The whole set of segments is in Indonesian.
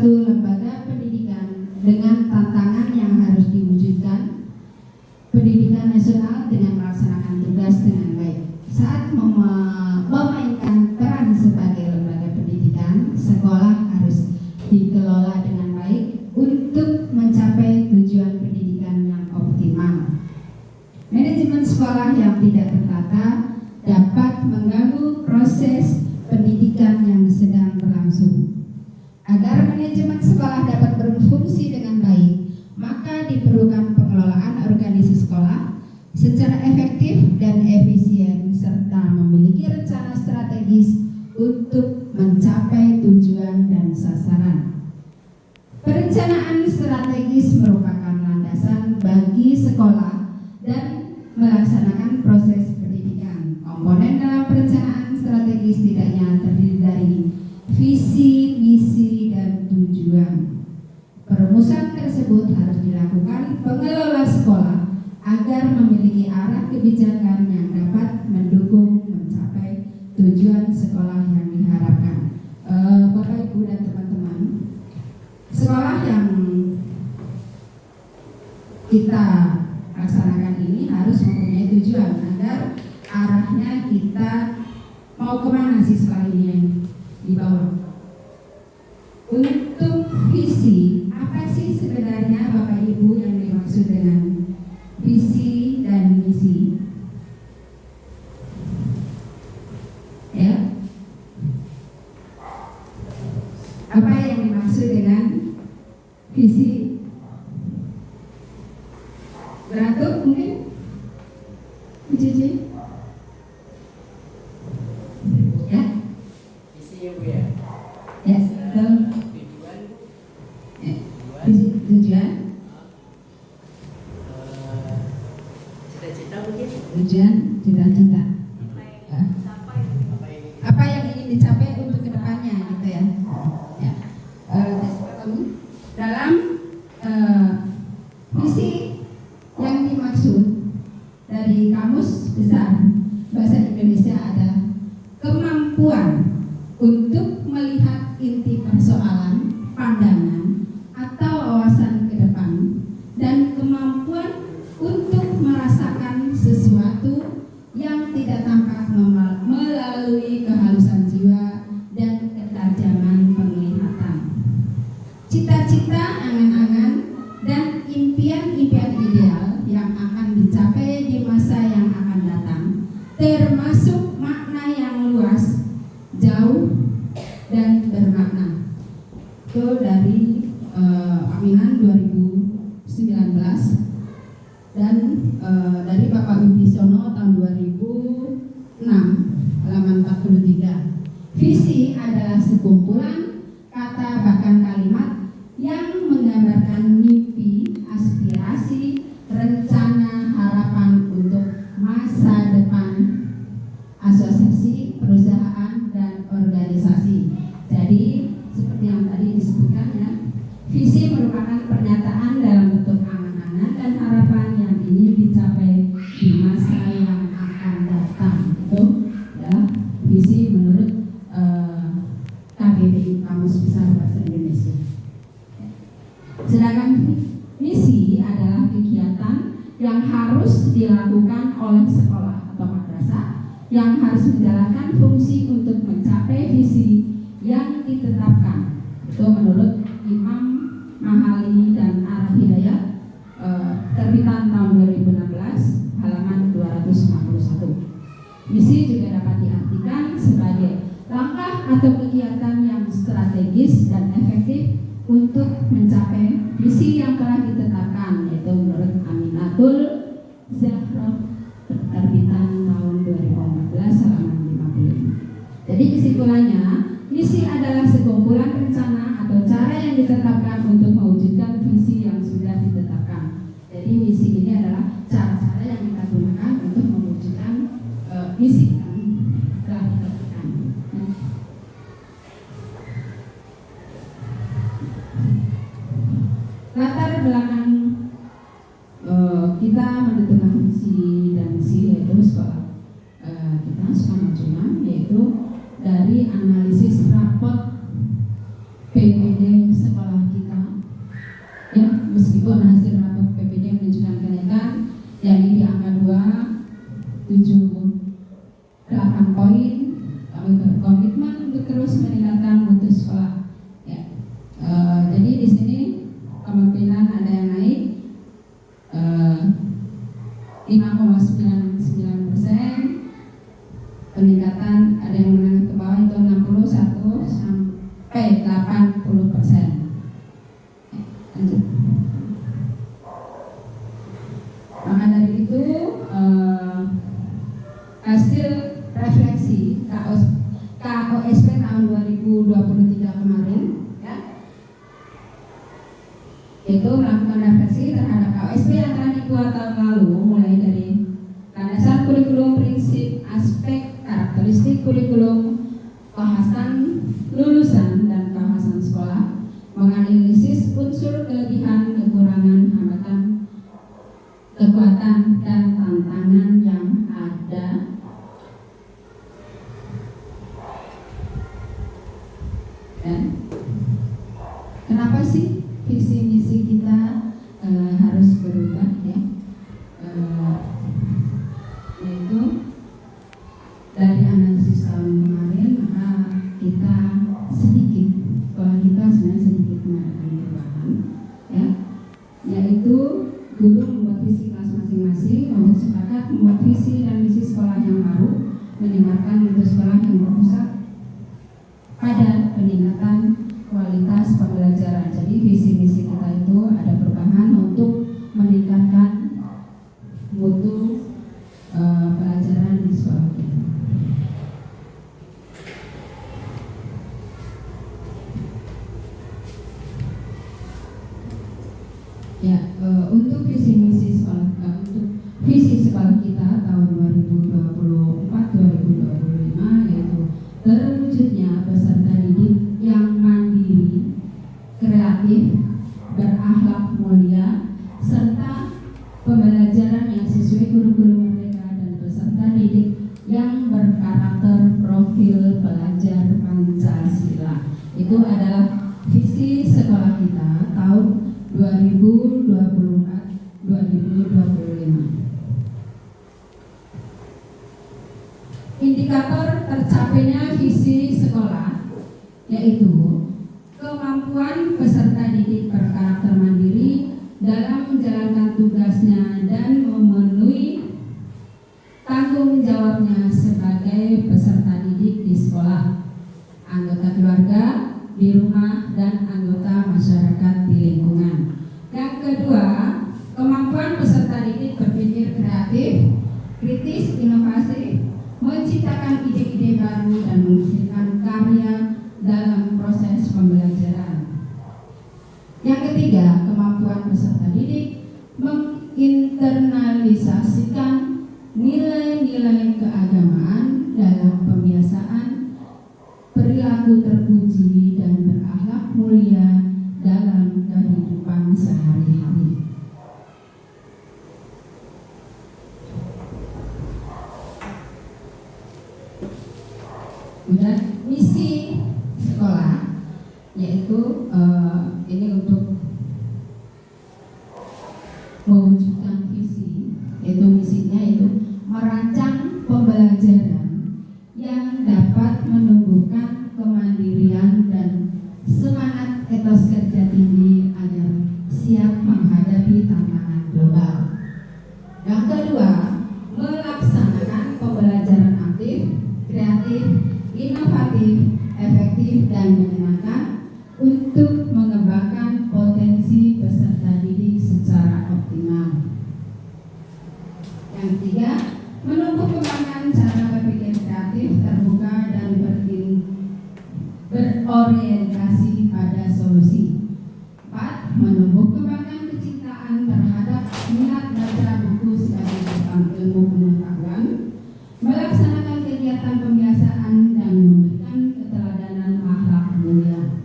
suatu lembaga pendidikan dengan tantangan yang harus diwujudkan pendidikan nasional dengan melaksanakan tugas dengan baik. Saat memainkan peran sebagai lembaga pendidikan, sekolah harus dikelola dengan baik untuk mencapai tujuan pendidikan yang optimal. Manajemen sekolah yang tidak tertata dapat mengganggu proses pendidikan yang sedang berlangsung. Agar manajemen sekolah dapat berfungsi dengan baik, maka diperlukan pengelolaan organisasi sekolah secara efektif dan efisien serta memiliki rencana strategis untuk mencapai tujuan dan sasaran. Perencanaan strategis merupakan landasan bagi sekolah dan melaksanakan proses pendidikan. Komponen dalam perencanaan strategis tidaknya terdiri dari visi, misi, dan tujuan. Perumusan tersebut harus dilakukan pengelola sekolah agar memiliki arah kebijakan yang dapat mendukung mencapai tujuan sekolah yang diharapkan. Bapak, Ibu, dan teman-teman, sekolah yang kita laksanakan ini harus mempunyai tujuan agar arahnya kita mau kemana sih sekolah ini yang dibawa. Untuk visi, apa sih sebenarnya Bapak Ibu yang dimaksud dengan visi dan misi? Ya, apa yang dimaksud dengan visi? Beratuk mungkin? Cici? Ya? Visi ya Bu ya? Ya, betul. Tujuan Bu? Ya. Visi, tujuan? Cita-cita mungkin? Tujuan, cita-cita. Apa yang Apa yang ingin dicapai untuk kedepannya gitu ya? Ya. Dalam visi yang dimaksud dari Kamus Besar Bahasa Indonesia ada kemampuan untuk melihat inti persoalan, pandangan, atau wawasan ke depan, dan kemampuan untuk merasakan sesuatu yang tidak tampak melalui kehalusan jiwa dan ketajaman penglihatan. Cita-cita, angan-angan, dan impian-impian ideal yang akan dicapai di masa yang akan datang, termasuk makna yang luas, jauh, dan bermakna. Itu dari Aminan 2019 dan dari Bapak Wibisono tahun 2006 halaman 43. Visi adalah sekumpulan kata bahkan kalimat yang menggambarkan mimpi, aspirasi, rencana, harapan untuk masa depan asosiasi, perusahaan, dan organisasi. Jadi seperti yang tadi disebutkan ya, visi merupakan pernyataan dalam bentuk angan-angan dan harapan yang ingin dicapai di masa yang akan datang. Itu ya visi menurut KBBI, Kamus Besar Bahasa Indonesia. Sedangkan misi adalah kegiatan yang harus dilakukan oleh sekolah atau madrasah yang harus menjalankan fungsi untuk mencapai visi yang ditetapkan. Itu menurut Imam Mahali dan Araf Hidayat, terbitan tahun 2016 halaman 251. Misi juga dapat diartikan sebagai langkah atau kegiatan yang strategis dan efektif untuk mencapai visi yang telah ditetapkan, yaitu menurut Aminatul Zahroh, terbitan tahun 2014 halaman 55. Jadi kesimpulannya, misi adalah sekumpulan rencana atau cara yang ditetapkan untuk mewujudkan visi yang sudah ditetapkan. Jadi misi ini adalah cara-cara yang kita gunakan untuk mewujudkan misi yang telah ditetapkan. Latar belakang kita menentukan visi dan misi yaitu sekolah kita sekolah nasional, yaitu dari analisis raport PBD sekolah itu melakukan refleksi terhadap KOSP yang telah dibuat tahun lalu, mulai dari landasan kurikulum, prinsip, aspek, karakteristik kurikulum, bahasan lulusan dan bahasan sekolah, menganalisis unsur kelebihan, kekurangan, hambatan, kekuatan, dan tantangan yang ada. Dan kenapa sih visi misi kita harus berubah ya? Yaitu dari analisis tahun kemarin, maka kita sedikit, sekolah kita sebenarnya sedikit mengadakan perubahan ya, yaitu guru membuat visi kelas masing-masing untuk sepakat membuat visi dan misi sekolah yang baru, meningkatkan mutu sekolah yang berpusat pada peningkatan kualitas pembelajaran. Jadi visi misi kita itu ada perubahan untuk meningkatkan mutu pelajaran di sekolah kita. Ya, untuk visi misi sekolah, untuk visi sekolah kita tahun 2024-2025 yaitu terwujudnya peserta didik yang mandiri, kreatif, berakhlak mulia, serta pembelajaran yang sesuai kurikulum merdeka dan peserta didik yang berkarakter profil pelajar Pancasila. Itu adalah visi sekolah kita tahun 2024-2025. Indikator tercapainya visi sekolah yaitu kemampuan peserta didik berkarakter mandiri dalam menjalankan tugasnya dan memenuhi tanggung jawabnya sebagai peserta didik di sekolah, anggota keluarga, di rumah, dan anggota masyarakat di lingkungan. Yang kedua, kemampuan peserta didik berpikir kreatif, kritis, inovatif, menciptakan ide-ide baru dan menghasilkan karya dalam proses pembelajaran. Yang ketiga, kemampuan peserta didik menginternalisasikan nilai-nilai keagamaan dalam pembiasaan, perilaku terpuji dan berakhlak mulia dalam kehidupan sehari-hari. Kemudian misi sekolah yaitu ini untuk mewujudkan visi, yaitu misinya itu merancang pembelajaran yang dapat menumbuhkan kemandirian dan semangat etos kerja tinggi agar siap menghadapi tantangan global. Yang kedua, melaksanakan pembelajaran aktif, kreatif, inovatif, efektif, dan menyenangkan untuk mengembangkan potensi peserta didik secara optimal. Yang ketiga, menumbuh kembangkan cara berpikir kreatif, terbuka, dan berorientasi pada solusi. 4. Menumbuh kembangkan kecintaan terhadap minat baca buku sebagai gerbang ilmu pengetahuan, melaksanakan kegiatan pembiasaan dan memberikan keteladanan akhlak mulia.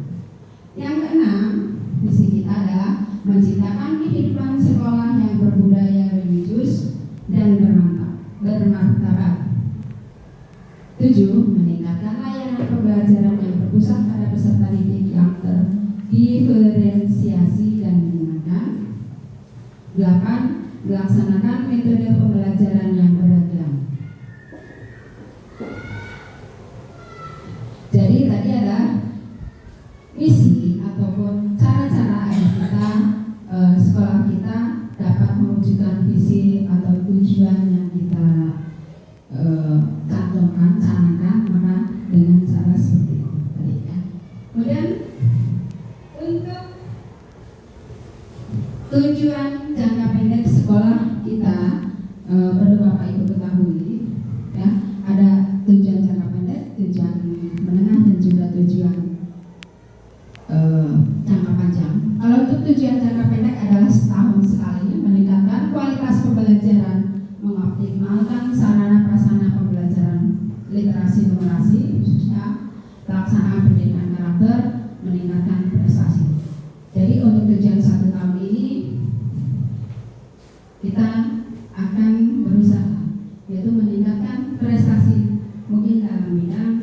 Yang keenam, misi kita adalah menciptakan kehidupan sekolah yang berbudaya religius dan bermartabat. 7. Meningkatkan layanan pembelajaran yang berpusat pada peserta didik yang terdiferensiasi dan menyenangkan. 8. Melaksanakan metode pembelajaran yang beragam. Jadi tadi ada misi ataupun cara-cara agar kita sekolah kita dapat mewujudkan visi atau tujuan yang kita canangkan, maka dengan cara seperti itu tadi ya. Kemudian untuk tujuan jangka pendek sekolah kita perlu Bapak Ibu ketahui ya, ada tujuan jangka pendek, tujuan menengah, dan juga tujuan jangka panjang. Kalau untuk tujuan jangka pendek pelaksanaan pendidikan karakter, meningkatkan prestasi. Jadi untuk tujuan 1 tahun ini kita akan berusaha yaitu meningkatkan prestasi mungkin dalam bidang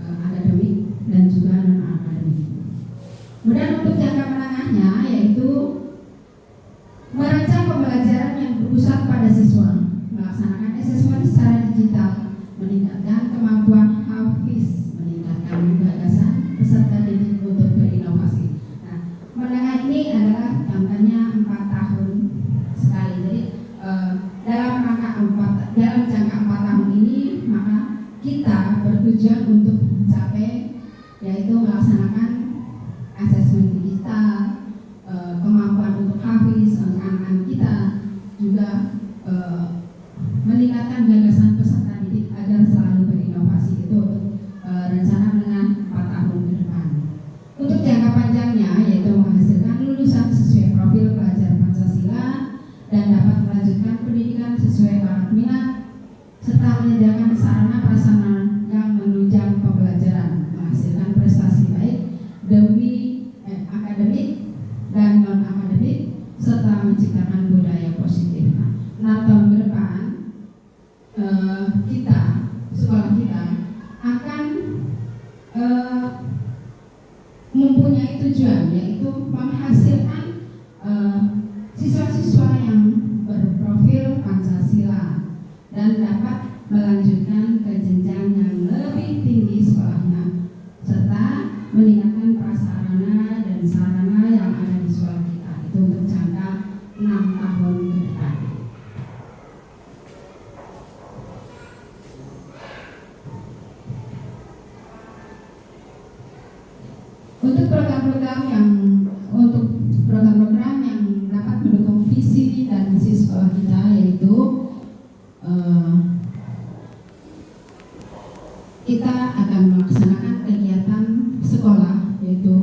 akademik dan juga non akademik. Kemudian untuk jangka menengahnya yaitu merancang pembelajaran yang berpusat pada siswa, melaksanakan asesmen secara digital, meningkatkan kemampuan hafiz, meningkatkan gagasan peserta didik untuk berinovasi. Nah, menengah ini adalah jangkanya 4 tahun sekali. Jadi dalam jangka 4 tahun ini maka kita bertujuan untuk mencapai yaitu melaksanakan asesmen digital, kemampuan untuk hafiz untuk anak-anak kita, juga meningkatkan gagasan peserta didik agar selalu berinovasi. Itu untuk rencana menengah 4 tahun ke depan. Untuk jangka panjangnya yaitu menghasilkan lulusan sesuai profil pelajar Pancasila dan dapat melanjutkan pendidikan sesuai bakat minat serta menyediakan sarana prasarana yang menunjang pembelajaran, menghasilkan prestasi baik demi akademik dan non akademik serta menciptakan budaya positif. Nah, 6 tahun ke depan sekolah kita akan mempunyai tujuan yaitu menghasilkan siswa-siswa yang berprofil Pancasila dan dapat melanjutkan ke jenjang yang lebih tinggi sekolahnya serta meningkatkan prasarana dan sarana yang ada di sekolah kita. Itu untuk jangka 6 tahun ke depan. Untuk program-program yang dapat mendukung visi dan misi sekolah kita yaitu kita akan melaksanakan kegiatan sekolah yaitu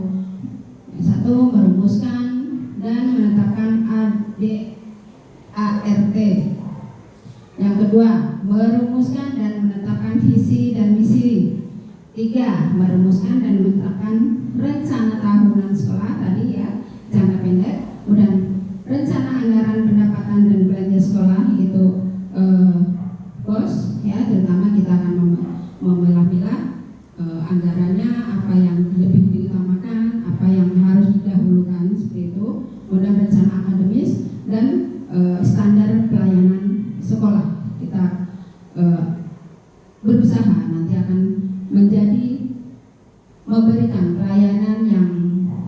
yang satu merumuskan dan menetapkan ADART, yang kedua merumuskan dan menetapkan visi dan misi, 3 merumuskan dan menetapkan rencana tahunan sekolah tadi ya jangka pendek, kemudian rencana anggaran pendapatan dan belanja sekolah yaitu BOS ya, terutama kita akan memilah-milah anggarannya apa yang lebih diutamakan, apa yang harus didahulukan seperti itu, kemudian rencana akademis dan standar pelayanan sekolah. Kita berusaha nanti akan memberikan pelayanan yang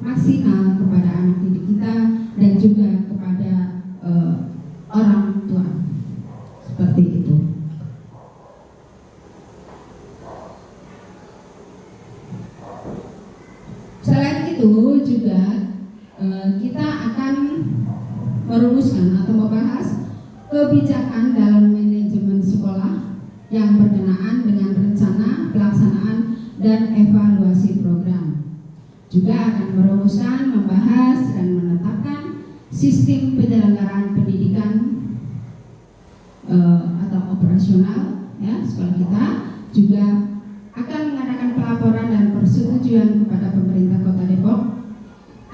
maksimal kepada anak didik kita dan juga kepada orang tua seperti itu. Selain itu juga kita akan merumuskan atau membahas kebijakan dalam manajemen sekolah yang berkenaan dengan rencana, pelaksanaan, dan evaluasi program. Juga akan merumuskan, membahas, dan menetapkan sistem penyelenggaraan pendidikan atau operasional ya sekolah kita. Juga akan mengadakan pelaporan dan persetujuan kepada pemerintah Kota Depok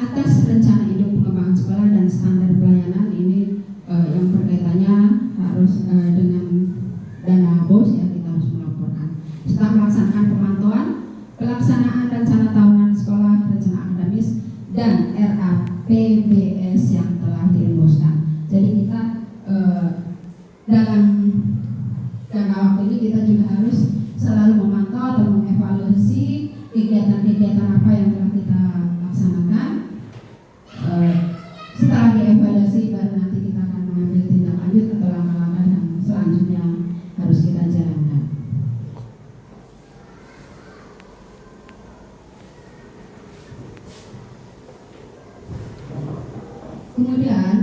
atas rencana induk pengembangan sekolah dan standar pelayanan. Ini yang berkaitannya harus dengan dana BOS ya, kita harus melaporkan. Setelah melaksanakan pemantauan pelaksanaan rencana tahunan sekolah, rencana akademis, dan RAPBS yang telah dirumuskan. Jadi kita dalam jangka waktu ini kita juga harus selalu memantau atau mengevaluasi kegiatan-kegiatan apa yang telah kita laksanakan. Setelah dievaluasi baru nanti kita akan mengambil tindak lanjut atau langkah-langkah yang selanjutnya harus kita jalankan. Kemudian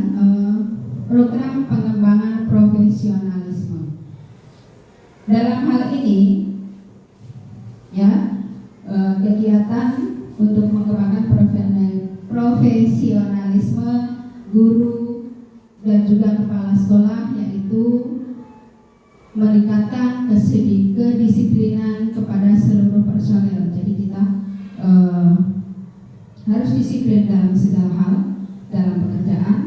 program pengembangan profesionalisme. Dalam hal ini ya kegiatan untuk mengembangkan profesionalisme guru dan juga kepala sekolah, yaitu meningkatkan kedisiplinan kepada seluruh personel. Jadi kita harus disiplin dalam segala hal dalam pekerjaan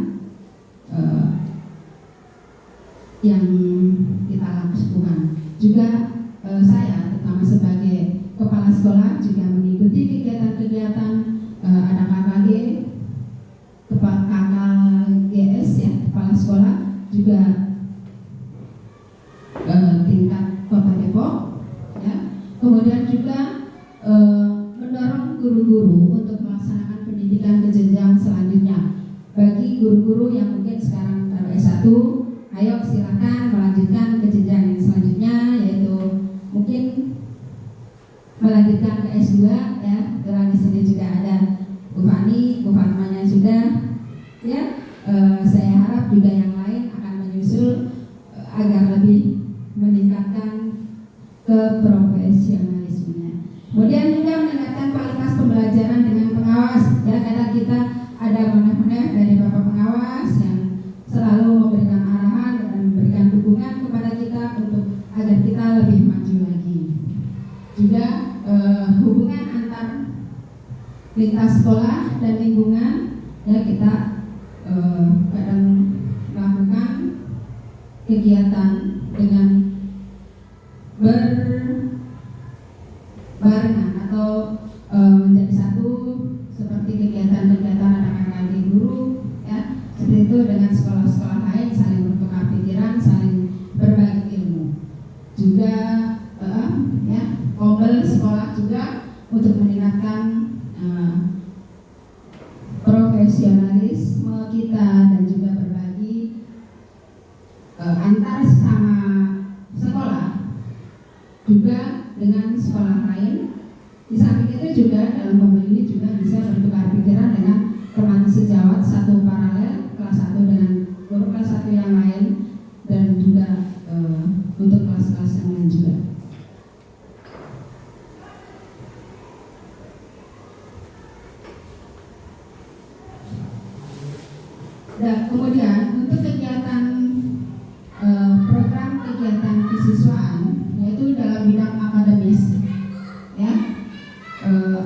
yang kita lakukan. Juga saya terutama sebagai kepala sekolah juga mengikuti kegiatan-kegiatan ada KKGS ya, kepala sekolah juga tingkat Kota Depok ya. Kemudian juga mendorong guru-guru untuk melaksanakan pendidikan ke jenjang selanjutnya. Bagi guru-guru yang mungkin sekarang S1, ayo silakan melanjutkan ke jenjang yang selanjutnya, yaitu mungkin melanjutkan ke S2 ya. Dalam di sini juga ada Bu Fani, Bu Fatmanya sudah ya. Saya harap juga yang lain akan menyusul agar lebih meningkatkan keprofesionalismenya. Kemudian juga meningkatkan kualitas pembelajaran dengan pengawas ya. Kadang kita ada meneh-meneh dari Bapak pengawas yang selalu memberikan arahan dan memberikan dukungan kepada kita untuk agar kita lebih maju lagi. Juga hubungan antar lintas sekolah dan lingkungan ya, kita kadang melakukan kegiatan dengan berbarengan atau menjadi satu, seperti kegiatan-kegiatan anak-anak di guru ya, seperti itu dengan sekolah-sekolah lain, saling bertukar pikiran, saling berbagi ilmu. Juga ya, kombel sekolah juga untuk meningkatkan profesionalisme kita dan juga berbagi antar sesama sekolah juga dengan sekolah lain. Di samping itu juga dalam mobil ini juga bisa bertukar pikiran dengan teman sejawat satu paralel kelas 1 dengan guru kelas 1 yang lain, dan juga untuk kelas-kelas yang lain juga. Dan kemudian untuk kegiatan program kegiatan kesiswaan, yaitu dalam bidang akademis ya,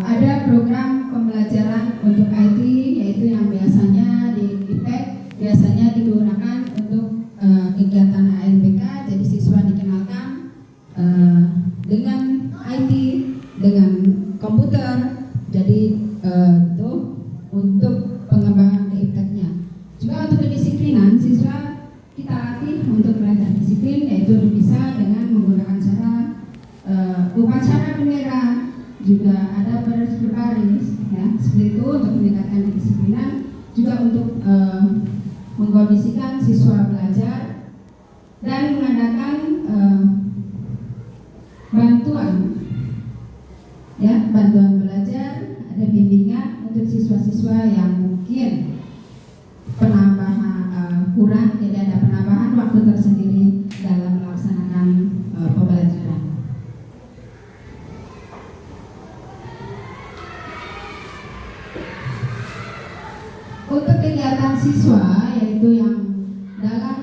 ada program pembelajaran untuk IT, yaitu yang biasanya di IPEK biasanya digunakan untuk kegiatan ANBK. Jadi siswa dikenalkan dengan IT, dengan komputer, jadi itu untuk pengembangan keipteknya. Juga untuk kedisiplinan, siswa kita latih untuk belajar disiplin, yaitu bisa dengan menggunakan cara upacara bendera, juga ada berbaris ya, seperti itu untuk meningkatkan kedisiplinan. Juga untuk mengkondisikan siswa belajar dan mengadakan bantuan ya, bantuan belajar, ada bimbingan untuk siswa-siswa yang mungkin penambahan kurang, jadi ada penambahan waktu tersendiri dalam melaksanakan pembelajaran. Untuk kegiatan siswa, yaitu yang dalam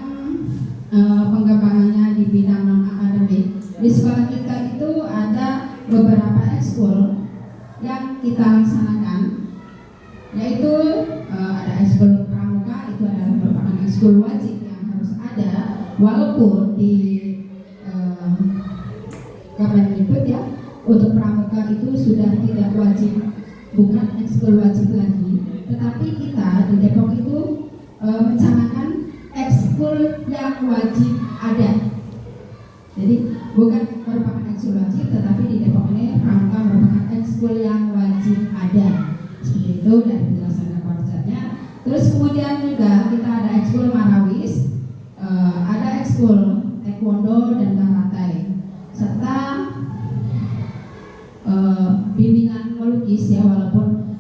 pengembangannya di bidang non-akademik, di sekolah kita itu ada beberapa ekskul yang kita laksanakan, yaitu ada ekskul pramuka, itu adalah merupakan ekskul wajib yang harus ada, walaupun di Kemendikbud ya, untuk pramuka itu sudah tidak wajib, bukan ekskul wajib lagi, tetapi kita di Depok itu mencanangkan ekskul yang wajib ada. Jadi bukan merupakan ekskul wajib, tetapi di Depok ini pramuka merupakan ekskul yang wajib ada. Seperti itu dari penjelasan Kapolresnya. Terus kemudian juga kita ada ekskul marawis, ada ekskul taekwondo dan karate, serta bimbingan melukis ya, walaupun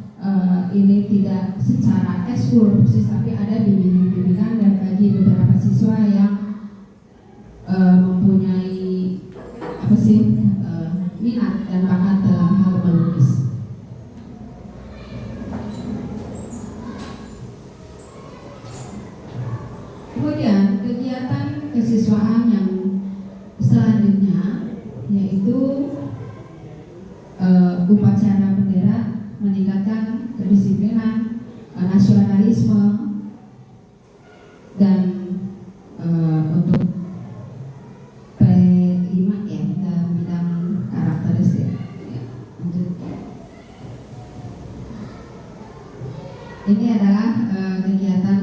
ini tidak secara ekskul persis, tapi ada bimbingan dan bagi beberapa siswa yang mempunyai minat dan bakat dalam hal melukis. Kemudian kegiatan kesiswaan yang selanjutnya yaitu upacara bendera, meningkatkan kedisiplinan, nasionalisme, dan untuk P5 ya, dalam bidang karakteristik. Ya, lanjut. Ini adalah kegiatan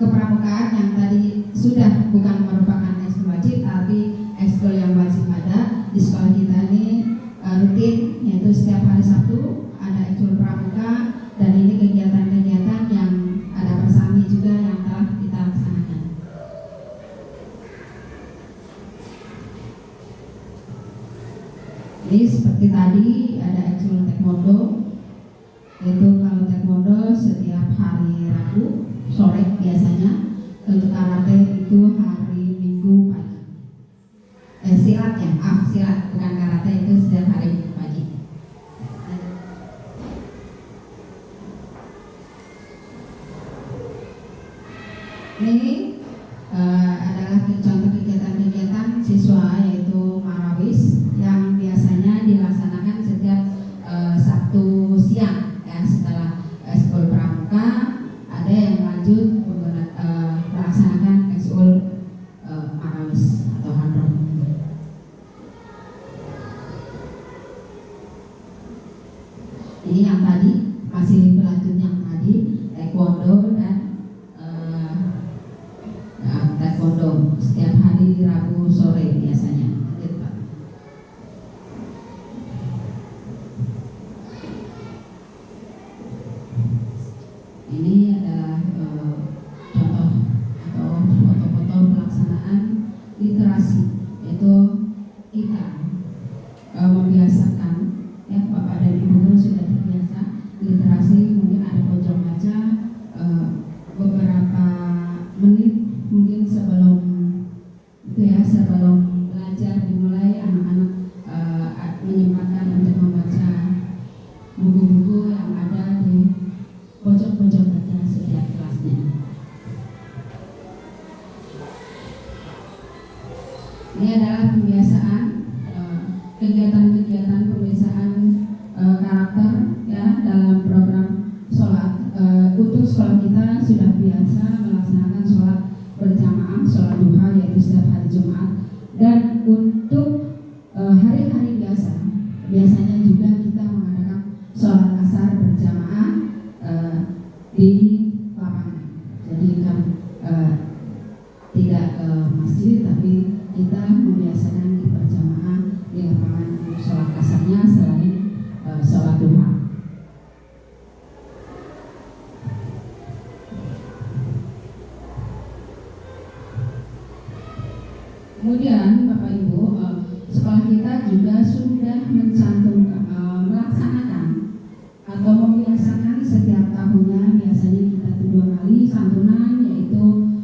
kepramukaan yang tadi sudah bukan merupakan ekskul wajib, tapi ekskul yang wajib ada di sekolah kita ini rutin, yaitu setiap hari Sabtu ada ekskul pramuka, dan ini kegiatan-kegiatan yang ada persami juga yang telah kita laksanakan. Ini seperti tadi ada ekskul taekwondo, yaitu kalau taekwondo setiap hari Rabu sore biasanya, untuk karate itu hari Minggu pagi. Silat ya, silat bukan karate, itu setiap hari Minggu pagi. Ini adalah contoh kegiatan-kegiatan siswa, yaitu marawis yang biasanya dilaksanakan setiap Sabtu siang ya, setelah ekskul pramuka. Ada yang lanjut melaksanakan ekskul marawis atau handrom. Ini yang tadi masih berlanjut, yang tadi taekwondo dan taekwondo setiap hari Rabu sore biasanya. Lanjut, Pak. Ini adalah contoh atau foto-foto pelaksanaan literasi, yaitu kita membiasakan ya, Bapak dan Ibu guru sudah terbiasa literasi. Mungkin ada pojok baca beberapa menit mungkin sebelum itu ya, sebelum belajar dimulai, anak-anak menyempatkan untuk membaca buku-buku yang ada di pojok-pojok baca setiap kelasnya. Ini adalah pembiasaan, kegiatan-kegiatan pembiasaan karakter ya, dalam program sholat. Untuk sekolah kita sudah biasa melaksanakan sholat berjamaah, sholat duha, yaitu setiap hari Jumat. Dan untuk hari-hari biasa, biasanya juga kita mengadakan sholat asar berjamaah di lapangan. Jadi kan tidak ke masjid, tapi kita membiasakan di berjamaah di lapangan untuk sholat asarnya selain sholat duha. Kemudian Bapak Ibu, sekolah kita juga sudah mencantumkan, melaksanakan atau membiasakan setiap tahunnya, biasanya kita 2 kali santunan, yaitu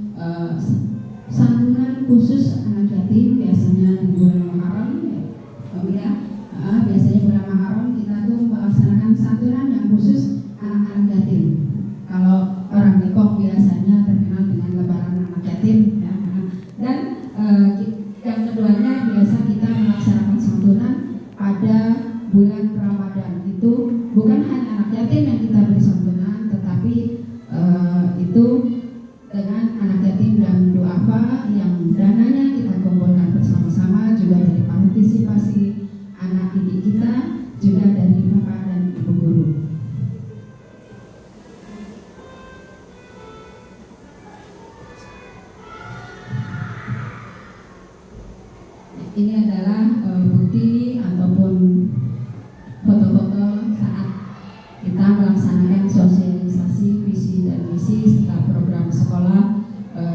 santunan khusus anak yatim, biasanya di bulan Muharram ya, biasanya bulan Muharram kita tuh melaksanakan santunan yang khusus anak-anak yatim. Kalau orang Depok biasanya terkenal dengan lebaran anak yatim ya. Dan yang keduanya biasa kita melaksanakan santunan pada bulan Ramadan. Itu bukan hanya anak yatim yang kita beri santunan, tetapi itu dengan anak yatim dan duafa yang dananya kita kumpulkan bersama-sama, juga dari partisipasi anak didik kita, juga dari Bapak dan Ibu guru. Ini adalah bukti ataupun foto-foto saat kita melaksanakan sosialisasi visi dan misi serta program sekolah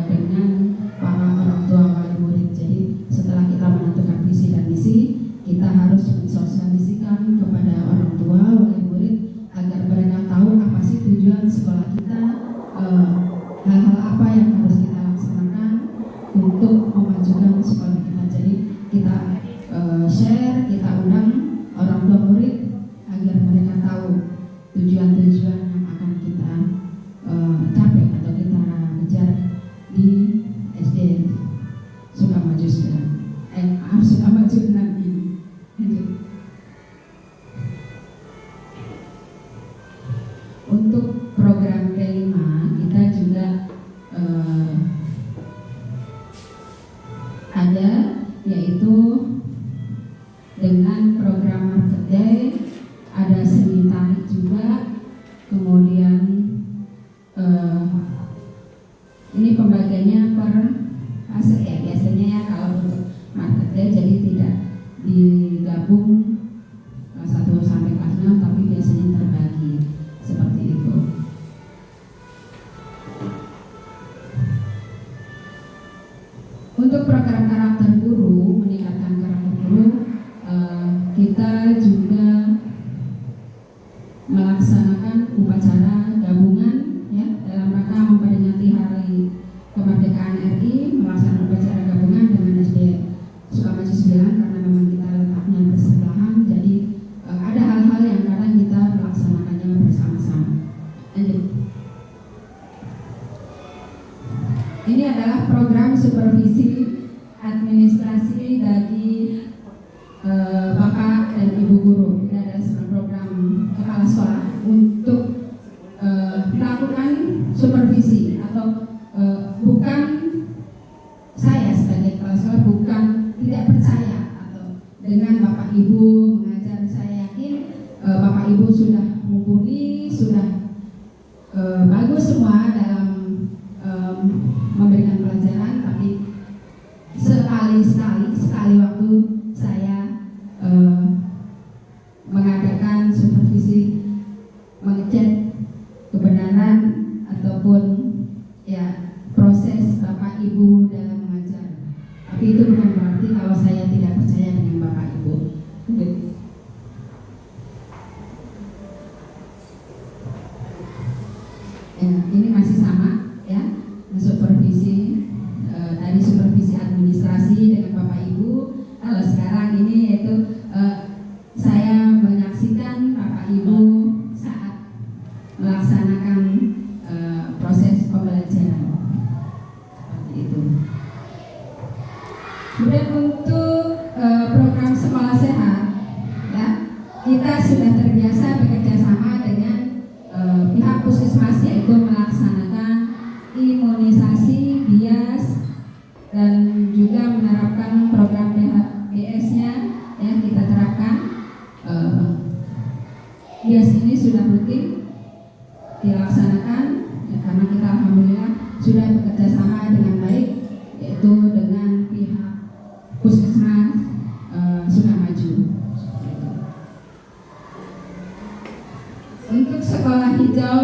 dengan para orang tua wali murid. Jadi setelah kita menentukan visi dan misi, kita harus mensosialisikan kepada orang tua wali murid agar mereka tahu apa sih tujuan sekolah kita, hal-hal apa yang harus kita laksanakan untuk memajukan sekolah kita. Jadi kita share, kita undang orang tua murid agar mereka tahu tujuan-tujuan yang akan kita capai atau kita kejar di SD Sukamaju 9. Sukamaju 6 ini. untuk program P5 kita juga ada, yaitu dengan program Market Day, ada seni tarik juga, kemudian ini pembagiannya per fase ya, biasanya ya kalau untuk Market Day jadi tidak digabung kelas 1 sampai kelas 6, tapi biasanya terbagi seperti itu. Untuk program karakter guru, meningkatkan karakter guru, kita juga melaksanakan upacara gabungan ya dalam rangka memperingati Hari Kemerdekaan RI, melaksanakan upacara gabungan dengan SD Sukamaju 9 karena memang kita letaknya bersebelahan, jadi ada hal-hal yang kadang kita melaksanakannya bersama-sama. Lanjut. Ini adalah program supervisi administrasi bagi Bapak dan Ibu guru. Ini adalah sebuah program kepala sekolah untuk melakukan supervisi atau bukan saya sebagai kepala sekolah bukan tidak percaya atau dengan Bapak Ibu mengajar. Saya yakin Bapak Ibu sudah mumpuni, sudah bagus semua dalam memberikan pelajaran, tapi sekali waktu saya mengadakan supervisi, mengecek kebenaran ataupun ya proses Bapak Ibu dalam mengajar. Tapi itu bukan berarti kalau saya tidak percaya dengan Bapak Ibu. Ya, ini masih sama ya, supervisi tadi supervisi administrasi dengan Bapak Ibu. Kalau sekarang ini yaitu saya menyaksikan Bapak Ibu saat melaksanakan proses pembelajaran seperti itu. Kemudian untuk program sekolah sehat ya, kita sudah terbiasa bekerja sama dengan pihak puskesmas, yaitu melaksanakan imunisasi, bias, dan juga menerapkan program BS-nya yang kita terapkan. Bias ini sudah rutin dilaksanakan ya, karena kita alhamdulillah sudah bekerja sama dengan baik, yaitu dengan pihak puskesmas Sukamaju. Untuk sekolah hijau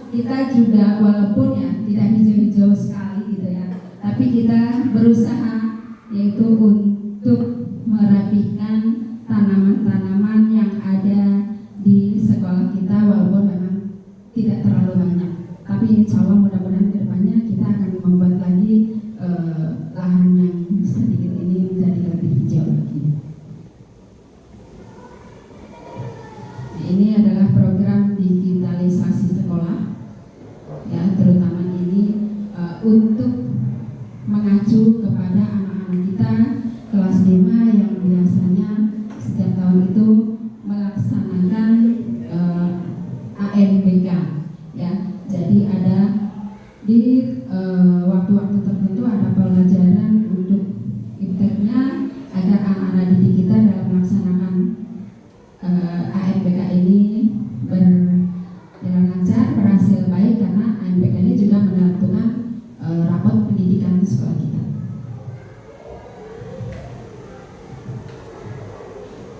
kita juga walaupun ya tidak hijau-hijau sekali gitu ya, tapi kita berusaha yaitu untuk merapikan tanaman-tanaman yang ada di sekolah kita, walaupun memang tidak terlalu banyak, tapi insya Allah mudah-mudahan kedepannya kita akan membuat lagi lahan yang sedikit ini menjadi lebih hijau lagi. Ini adalah program digitalisasi sekolah ya, terutama ini untuk mengacu kepada anak-anak kita kelas 5 yang biasanya setiap tahun itu melaksanakan ANBK ya. Jadi ada di waktu-waktu tertentu ada pelajaran untuk ipteknya agar anak-anak didik kita dalam melaksanakan ANBK ini berjalan lancar, berhasil baik, karena ANBK ini juga menentukan rapot pendidikan sekolah kita.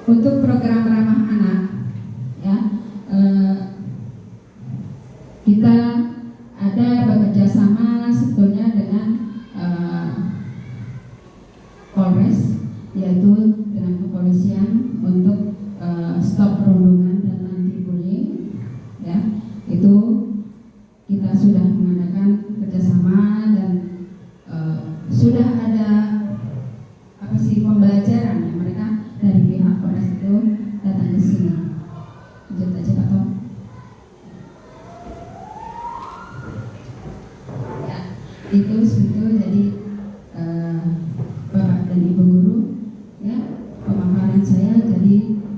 Untuk program ramah anak ya, kita ada bekerja sama sebetulnya dengan Polres, yaitu dengan kepolisian untuk stop perundungan dan anti bullying ya. Itu kita sudah mengadakan kerjasama dan sudah ada pembelajaran ya, mereka dari pihak Polres itu datang ke sini. Lanjut aja Pak Tom. Ya, itu jadi Bapak dan Ibu guru ya, pemaparan saya jadi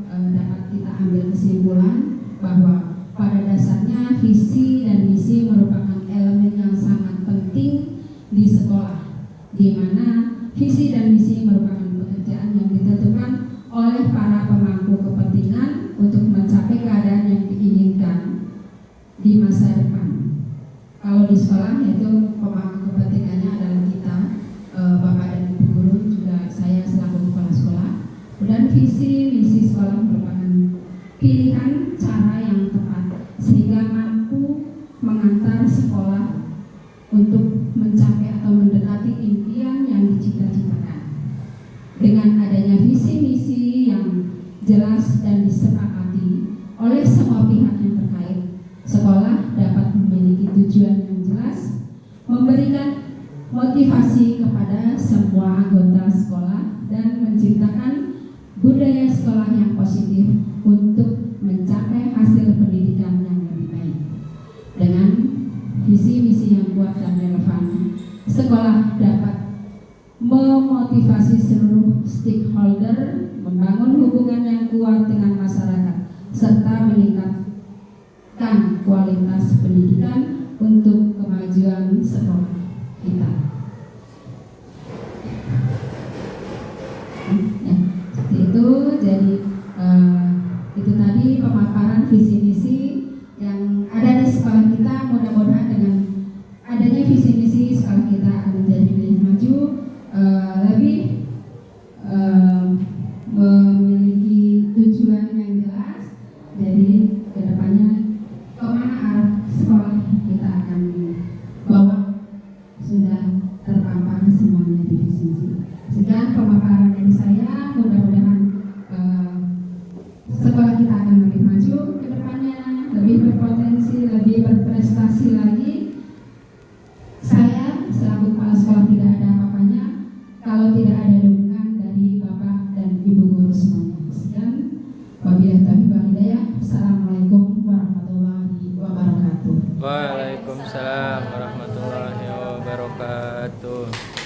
dapat kita ambil kesimpulan bahwa pada dasarnya visi dan misi merupakan elemen yang sangat penting di sekolah, di mana visi dan misi merupakan pekerjaan yang ditentukan oleh para pemangku kepentingan untuk mencapai keadaan yang diinginkan di masa depan. Kalau di sekolah yaitu pemangku kepentingannya adalah kita, Bapak dan Ibu guru, juga saya selaku kepala sekolah. Dan visi misi sekolah merupakan pilihan cara yang tepat sehingga mampu mengantar sekolah untuk mencapai atau mendekati impian yang dicita-citakan. Dengan adanya visi misi yang jelas dan disepakati oleh semua pihak yang terkait, sekolah dapat memiliki tujuan yang jelas, memberikan motivasi kepada semua anggota sekolah, dan menciptakan budaya sekolah yang positif untuk mencapai hasil pendidikan yang lebih baik. Dengan visi misi yang kuat dan relevan, sekolah dapat memotivasi seluruh stakeholder, membangun hubungan yang kuat dengan masyarakat, serta meningkatkan kualitas pendidikan untuk kemajuan sekolah kita. Ya, seperti itu. Jadi itu tadi pemaparan visi misi yang ada di sekolah kita. Mudah-mudahan dengan adanya visi misi sekolah kita akan menjadi lebih maju, lebih memiliki tujuan yang jelas. Jadi kedepannya kemana arah sekolah kita akan bawa sudah terpampang semuanya di visi misi. Sekian pemaparan dari saya. Mudah-mudahan sekolah kita akan lebih maju ke depannya, lebih berpotensi, lebih berprestasi lagi. Saya selaku kepala sekolah tidak ada apa-apanya kalau tidak ada dukungan dari Bapak dan Ibu guru semuanya. Sekian, wabillahi taufiq wal hidayah. Assalamualaikum warahmatullahi wabarakatuh. Waalaikumsalam warahmatullahi wabarakatuh.